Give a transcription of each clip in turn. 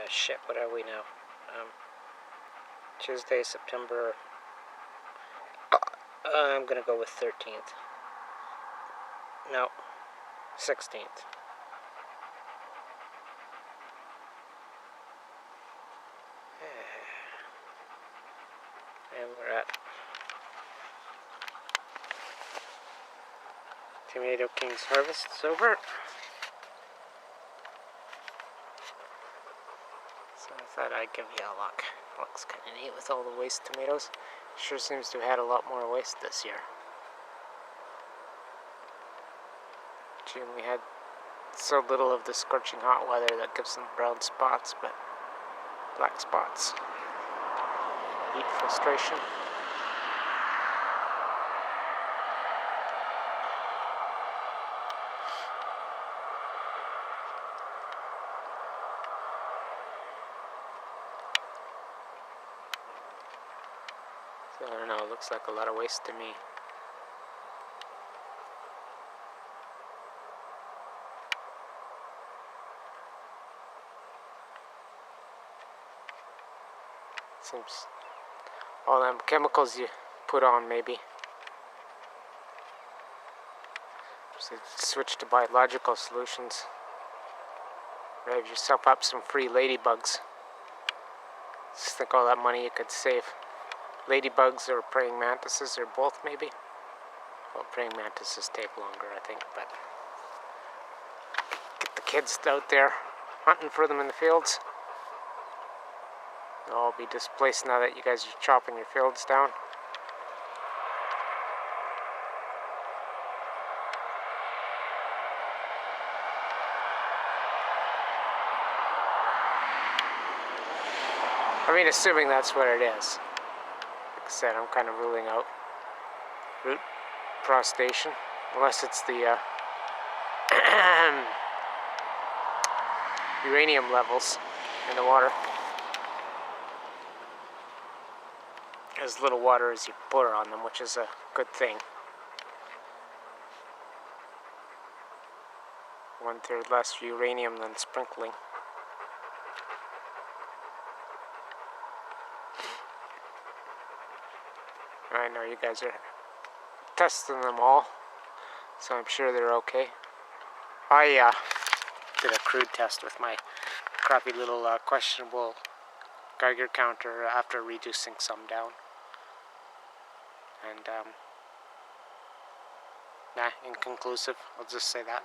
Shit, what are we now? Tuesday, September... I'm gonna go with 13th. No, 16th. And we're at Tomato King's harvest is over. So I thought I'd give you a look. Looks kind of neat with all the waste tomatoes. Sure seems to have had a lot more waste this year. Gee, we had so little of the scorching hot weather that gives them brown spots, but black spots. Heat frustration. So I don't know, it looks like a lot of waste to me. Seems all them chemicals you put on, maybe. So switch to biological solutions. Rev yourself up some free ladybugs. Just think all that money you could save. Ladybugs or praying mantises, or both maybe. Well, praying mantises take longer, I think, but get the kids out there hunting for them in the fields. They'll all be displaced now that you guys are chopping your fields down. I mean, assuming that's what it is. Like I said, I'm kind of ruling out root prostation, unless it's the uranium levels in the water. As little water as you pour on them, which is a good thing. 1/3 less uranium than sprinkling. I know you guys are testing them all, so I'm sure they're okay. I did a crude test with my crappy little questionable Geiger counter after reducing some down. And, inconclusive, I'll just say that.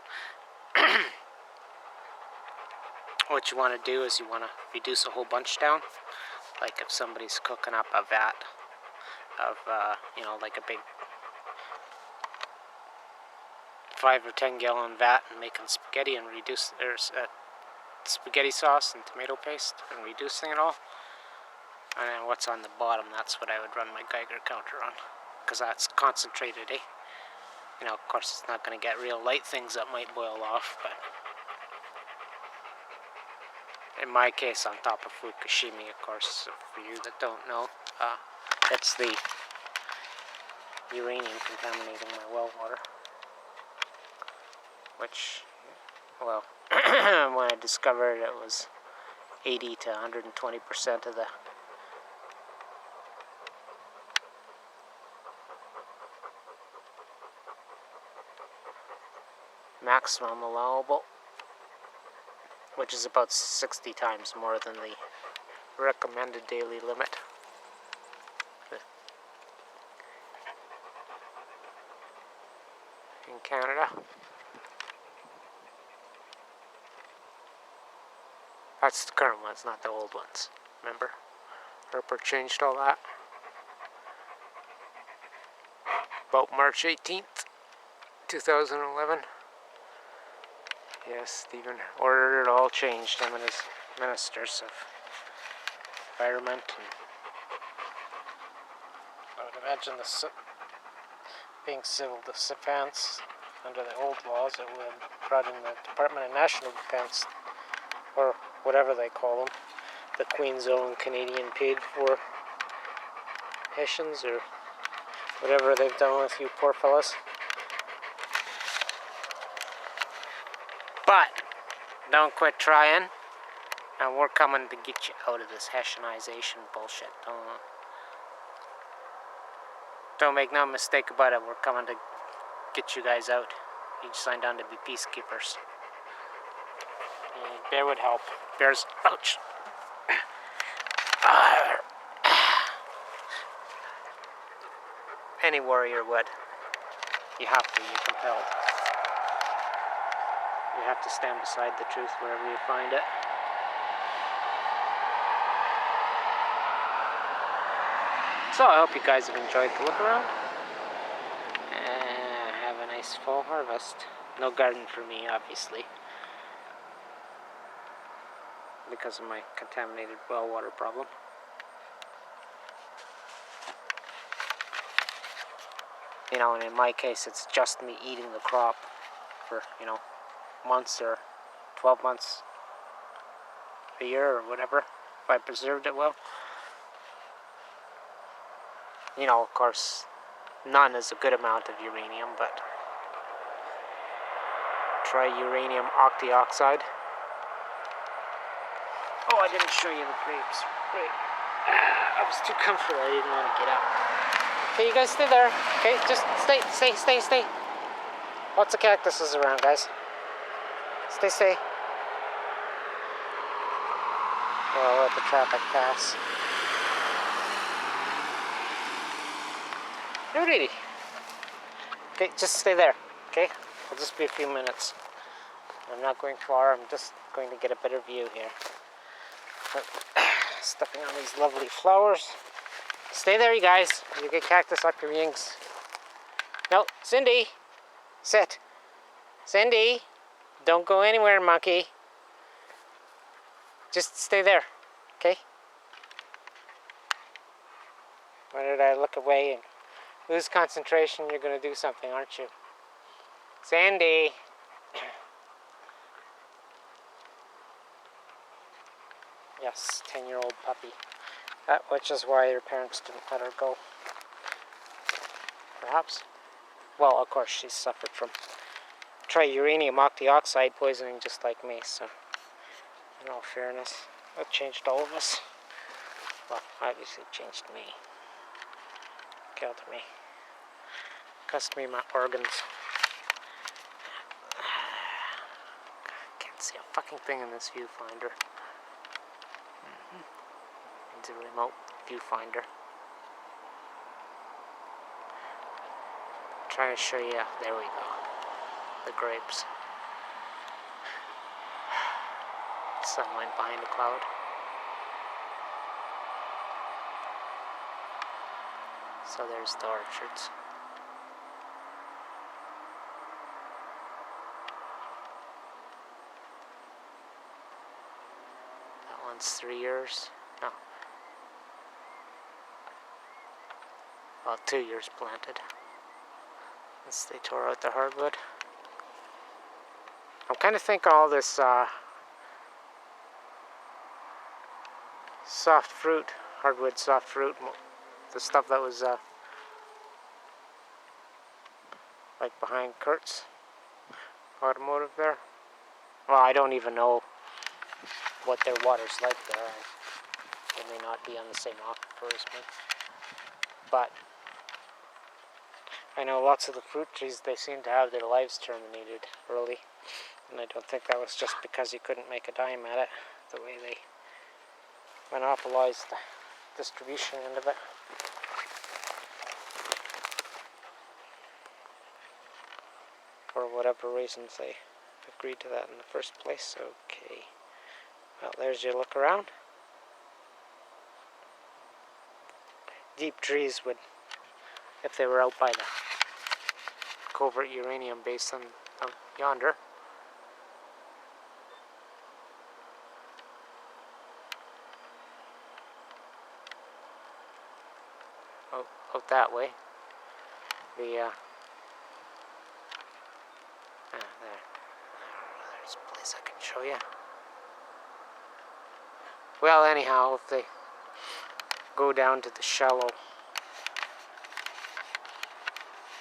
What you want to do is you want to reduce a whole bunch down. Like if somebody's cooking up a vat of, like a big 5 or 10 gallon vat and making spaghetti and spaghetti sauce and tomato paste and reducing it all. And then what's on the bottom, that's what I would run my Geiger counter on. Because that's concentrated, eh? Of course it's not going to get real light things that might boil off, but in my case, on top of Fukushima, of course, so for you that don't know, it's the uranium contaminating my well water. Which, well, when I discovered it was 80 to 120% of the maximum allowable, which is about 60 times more than the recommended daily limit. In Canada. That's the current ones, not the old ones. Remember? Ripper changed all that. About March 18th, 2011. Yes, Stephen ordered it all changed, him and his ministers of environment. And I would imagine being civil defense under the old laws, it would have brought in the Department of National Defense, or whatever they call them, the Queen's Own Canadian paid for Hessians, or whatever they've done with you poor fellas. But don't quit trying. And we're coming to get you out of this Hessianization bullshit. Don't make no mistake about it. We're coming to get you guys out. You just signed on to be peacekeepers. And bear would help. Bears, ouch. Any warrior would. You have to. You're compelled. You have to stand beside the truth wherever you find it. So I hope you guys have enjoyed the look around. Have a nice fall harvest. No garden for me, obviously, because of my contaminated well water problem. You know, and in my case, it's just me eating the crop for, you know, months or 12 months, a year or whatever, if I preserved it well. You know, of course, none is a good amount of uranium, but Triuranium octoxide. Oh, I didn't show you the grapes. Right. I was too comfortable. I didn't want to get up. Okay, you guys stay there. Okay, just stay. Lots of cactuses around, guys. Stay. I'll let the traffic pass. Alrighty. Okay, just stay there. Okay, it'll just be a few minutes. I'm not going far. I'm just going to get a better view here. Stepping on these lovely flowers. Stay there, you guys. You get cactus up your wings. No, Cindy, sit. Cindy, don't go anywhere, monkey. Just stay there, okay? Why did I look away and lose concentration? You're going to do something, aren't you? Sandy. Yes, 10-year-old puppy. Which is why her parents didn't let her go. Perhaps. Well, of course, she suffered from Triuranium octoxide poisoning just like me, so in all fairness, it changed all of us. Well, obviously it changed me. Killed me. Cost me my organs. Can't see a fucking thing in this viewfinder. Needs a remote viewfinder. Trying to show you. There we go. The grapes. Sun went behind a cloud. So there's the orchards. That one's 3 years. No. Well, 2 years planted. Since they tore out the hardwood. I'm kind of thinking all this soft fruit, hardwood soft fruit, the stuff that was like behind Kurt's automotive there. Well, I don't even know what their water's like there. They may not be on the same aquifer as me. But I know lots of the fruit trees, they seem to have their lives terminated early. And I don't think that was just because you couldn't make a dime at it, the way they monopolized the distribution end of it. For whatever reasons they agreed to that in the first place. Okay. Well, there's your look around. Deep trees would, if they were out by the covert uranium basin out yonder. Out that way. There's a place I can show you. Well, anyhow, if they go down to the shallow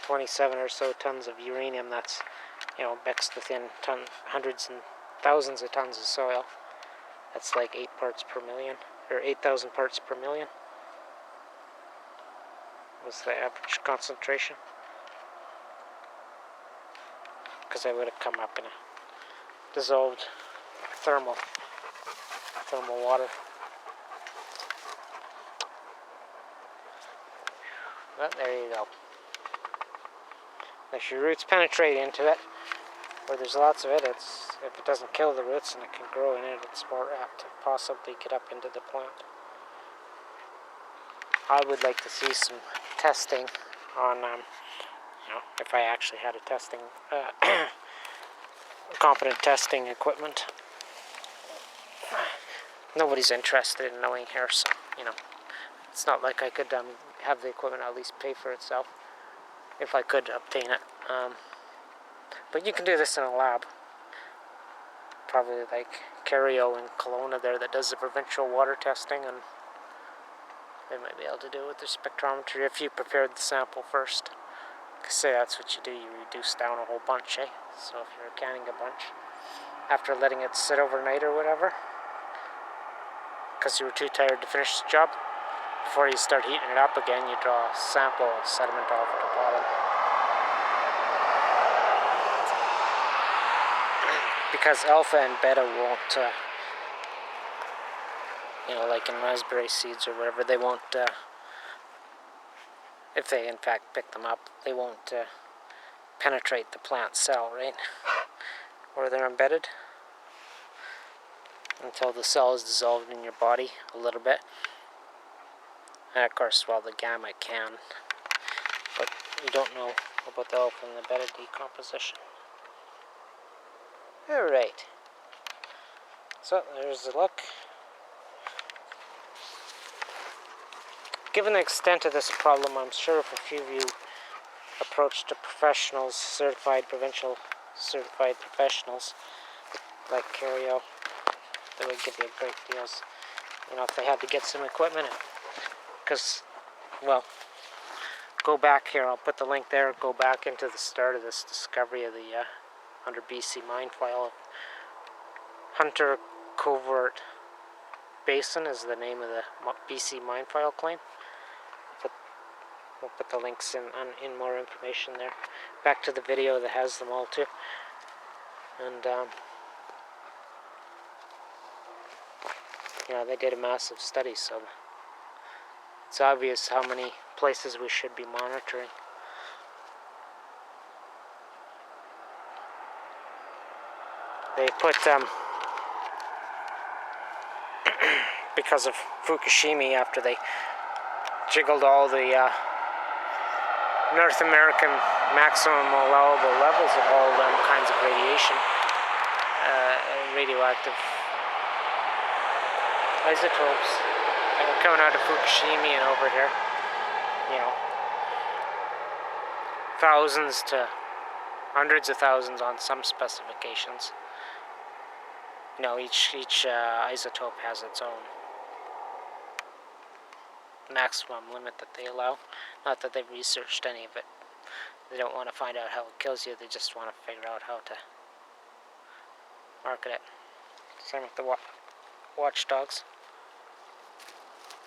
27 or so tons of uranium that's, you know, mixed within hundreds and thousands of tons of soil, That's like 8 parts per million, or 8,000 parts per million was the average concentration. Because I would have come up in a dissolved thermal water. But there you go. If your roots penetrate into it, where there's lots of it, if it doesn't kill the roots and it can grow in it, it's more apt to possibly get up into the plant. I would like to see some testing on, if I actually had a testing, competent testing equipment. Nobody's interested in knowing here, so, it's not like I could have the equipment at least pay for itself, if I could obtain it. But you can do this in a lab. Probably like Cario in Kelowna there that does the provincial water testing, and they might be able to do it with their spectrometry if you prepared the sample first. Say that's what you do, you reduce down a whole bunch, eh? So if you're canning a bunch, after letting it sit overnight or whatever, because you were too tired to finish the job, before you start heating it up again, you draw a sample of sediment off at the bottom. Because alpha and beta won't, like in raspberry seeds or whatever, they won't, if they in fact pick them up, they won't penetrate the plant cell, right? Where they're embedded. Until the cell is dissolved in your body a little bit. And of course, the gamma can. But you don't know about the alpha and the beta decomposition. Alright. So, there's a look. Given the extent of this problem, I'm sure if a few of you approached to professionals, provincial certified professionals, like Cario, they would give you great deals. If they had to get some equipment. Because, go back here, I'll put the link there, go back into the start of this discovery of the under BC mine file. Hunter Covert Basin is the name of the BC mine file claim. We'll put the links in more information there. Back to the video that has them all too. And they did a massive study, so it's obvious how many places we should be monitoring. They put, because of Fukushima, after they jiggled all the North American maximum allowable levels of all them kinds of radiation, radioactive isotopes that were coming out of Fukushima and over here, thousands to hundreds of thousands on some specifications. Each isotope has its own maximum limit that they allow. Not that they've researched any of it. They don't want to find out how it kills you, they just want to figure out how to market it. Same with the watchdogs.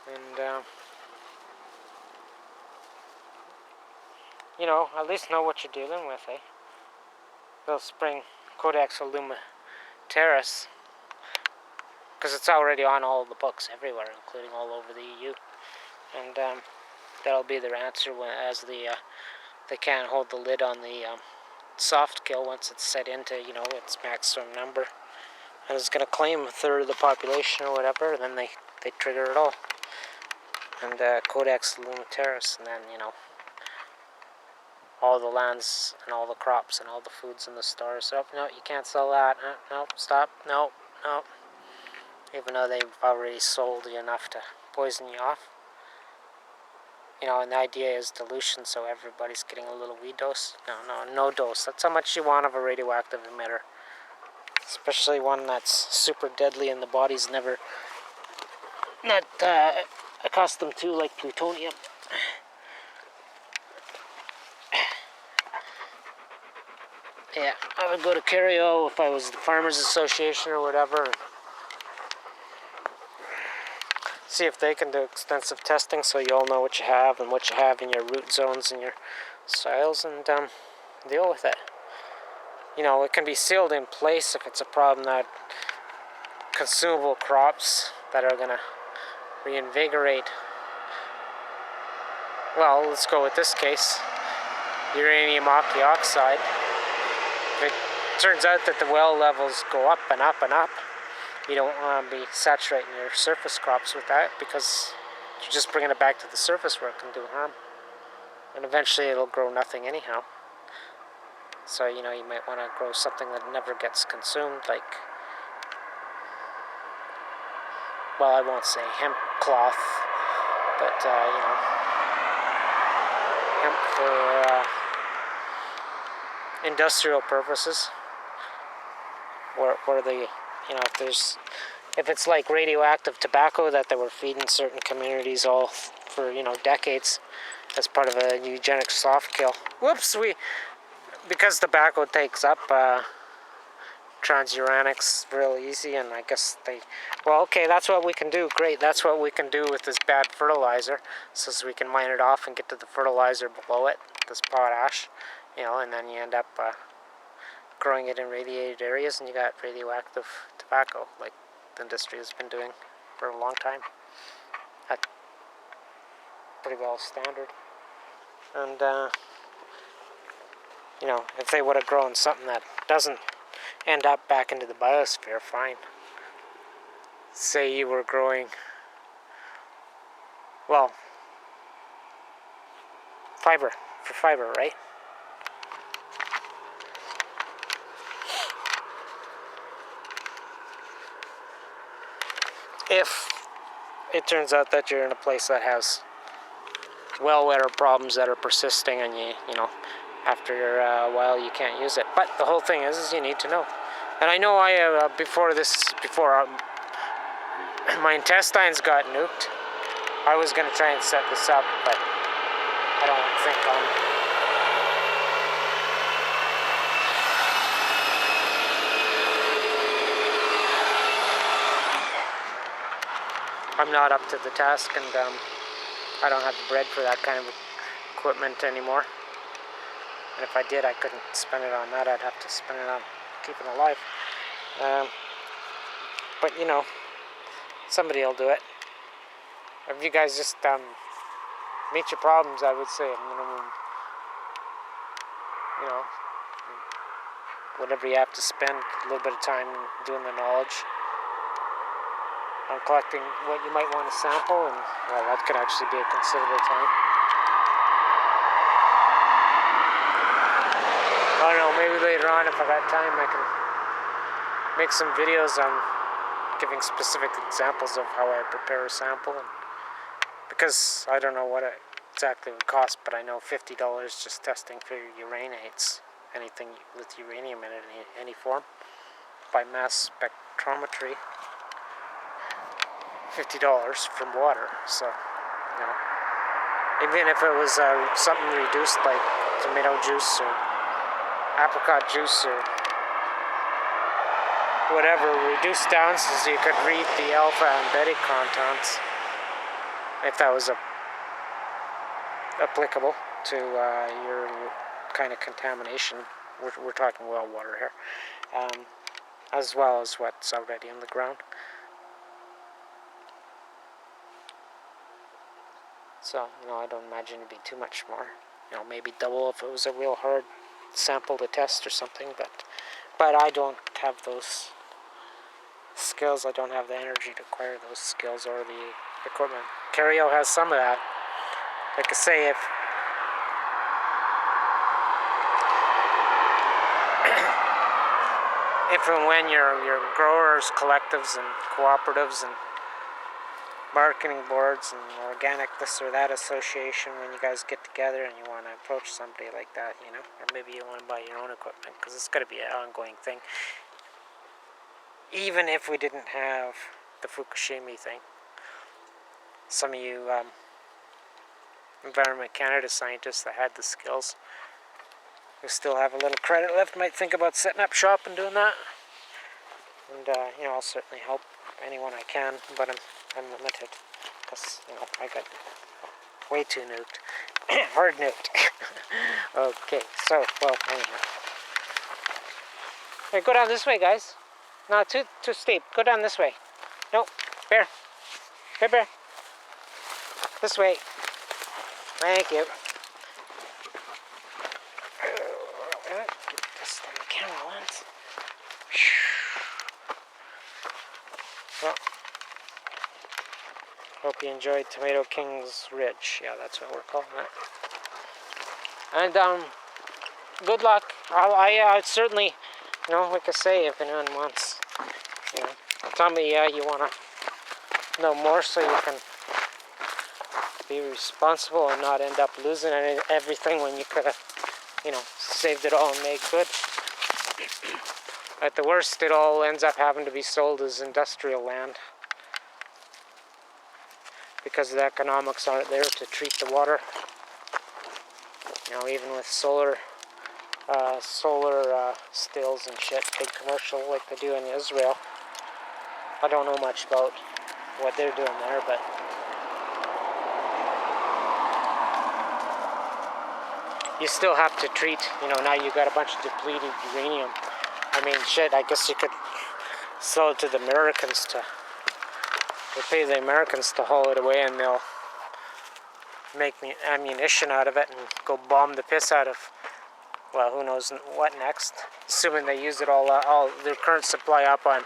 And, at least know what you're dealing with, eh? They'll spring Codex Alimentarius, because it's already on all the books everywhere, including all over the EU. And that'll be their answer as they can't hold the lid on the soft kill once it's set into, its maximum number. And it's going to claim a third of the population or whatever, and then they trigger it all. And Codex Alimentarius, and then, all the lands and all the crops and all the foods in the stores. So, no, you can't sell that. No, stop. No. Even though they've already sold you enough to poison you off. And the idea is dilution, so everybody's getting a little wee dose. No dose. That's how much you want of a radioactive emitter. Especially one that's super deadly and the body's not accustomed to, like plutonium. Yeah, I would go to Cario if I was the Farmers Association or whatever. see if they can do extensive testing so you all know what you have and what you have in your root zones and your soils, and deal with it. You know, it can be sealed in place if it's a problem that consumable crops that are going to reinvigorate. Well, let's go with this case. Uranium octoxide. If it turns out that the well levels go up and up and up, you don't want to be saturating your surface crops with that, because you're just bringing it back to the surface where it can do harm. And eventually it'll grow nothing anyhow. So, you know, you might want to grow something that never gets consumed, like, well, I won't say hemp cloth, but, you know, hemp for industrial purposes, where the, you know, if it's like radioactive tobacco that they were feeding certain communities all for, you know, decades as part of a eugenic soft kill. Whoops, because tobacco takes up transuranics real easy, and I guess well, okay, that's what we can do. Great, that's what we can do with this bad fertilizer, so we can mine it off and get to the fertilizer below it, this potash, you know, and then you end up growing it in radiated areas, and you got radioactive tobacco, like the industry has been doing for a long time. That's pretty well standard. And you know, if they would have grown something that doesn't end up back into the biosphere, fine. Say you were growing, well, fiber, right? If it turns out that you're in a place that has well water problems that are persisting, and you know, after a while you can't use it. But the whole thing is you need to know. And I know before my intestines got nuked, I was going to try and set this up, but I don't think I'm not up to the task, and I don't have the bread for that kind of equipment anymore. And if I did, I couldn't spend it on that. I'd have to spend it on keeping alive. But, you know, somebody will do it. If you guys just meet your problems, I would say a minimum, you know, whatever you have to spend, a little bit of time doing the knowledge on collecting what you might want to sample, and, well, that could actually be a considerable time. I don't know, maybe later on, if I got time, I can make some videos on giving specific examples of how I prepare a sample. And because I don't know what it exactly would cost, but I know $50 just testing for uranates, anything with uranium in it in any form, by mass spectrometry. $50 from water. So, you know, even if it was something reduced like tomato juice or apricot juice or whatever, reduced down so you could read the alpha and beta compounds, if that was applicable to your kind of contamination. We're talking well water here, as well as what's already in the ground. So, you know, I don't imagine it'd be too much more. You know, maybe double if it was a real hard sample to test or something, but I don't have those skills. I don't have the energy to acquire those skills or the equipment. Cario has some of that. Like I say, if and when your growers, collectives, and cooperatives, and marketing boards, and organic this or that association, when you guys get together and you want to approach somebody like that, you know, or maybe you want to buy your own equipment, because it's going to be an ongoing thing. Even if we didn't have the Fukushima thing, some of you Environment Canada scientists that had the skills, who still have a little credit left, might think about setting up shop and doing that. And you know, I'll certainly help anyone I can, but I'm limited. because, you know, I got way too nuked. Hard nuked. Okay, so, well, anyway. Hey, go down this way, guys. No, too steep. Go down this way. No, bear. Bear. This way. Thank you. Get this on the camera lens. Well, hope you enjoyed Tomato King's Ridge. Yeah, that's what we're calling it. And good luck. I certainly, you know, like I say, if anyone wants, you know, tell me you want to know more so you can be responsible and not end up losing everything when you could have, you know, saved it all and made good. At the worst, it all ends up having to be sold as industrial land because the economics aren't there to treat the water. You know, even with solar stills and shit, big commercial like they do in Israel. I don't know much about what they're doing there, but you still have to treat, you know, now you got a bunch of depleted uranium. I mean, shit, I guess you could sell it to the Americans we'll pay the Americans to haul it away and they'll make ammunition out of it and go bomb the piss out of, well, who knows what next. Assuming they use it all their current supply up on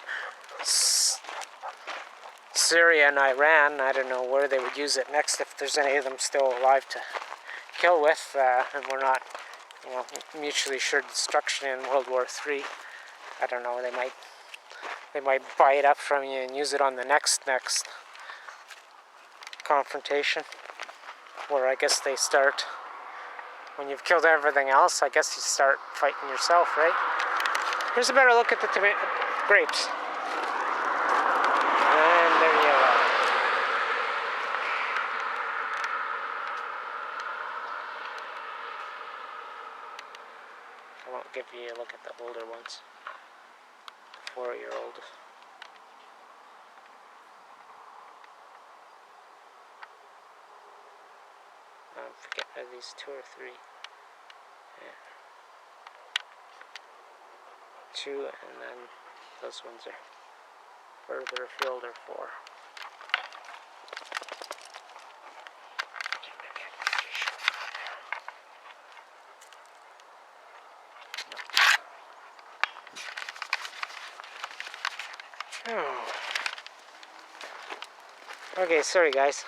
Syria and Iran. I don't know where they would use it next if there's any of them still alive to kill with, and we're not, you know, mutually assured destruction in World War III. I don't know, they might buy it up from you and use it on the next confrontation, where I guess they start, when you've killed everything else, I guess you start fighting yourself, right? Here's a better look at the grapes. And there you are. I won't give you a look at the older ones. 4-year-old. I forget, are these 2 or 3? Yeah. 2, and then those ones are further afield are 4. Okay, sorry guys.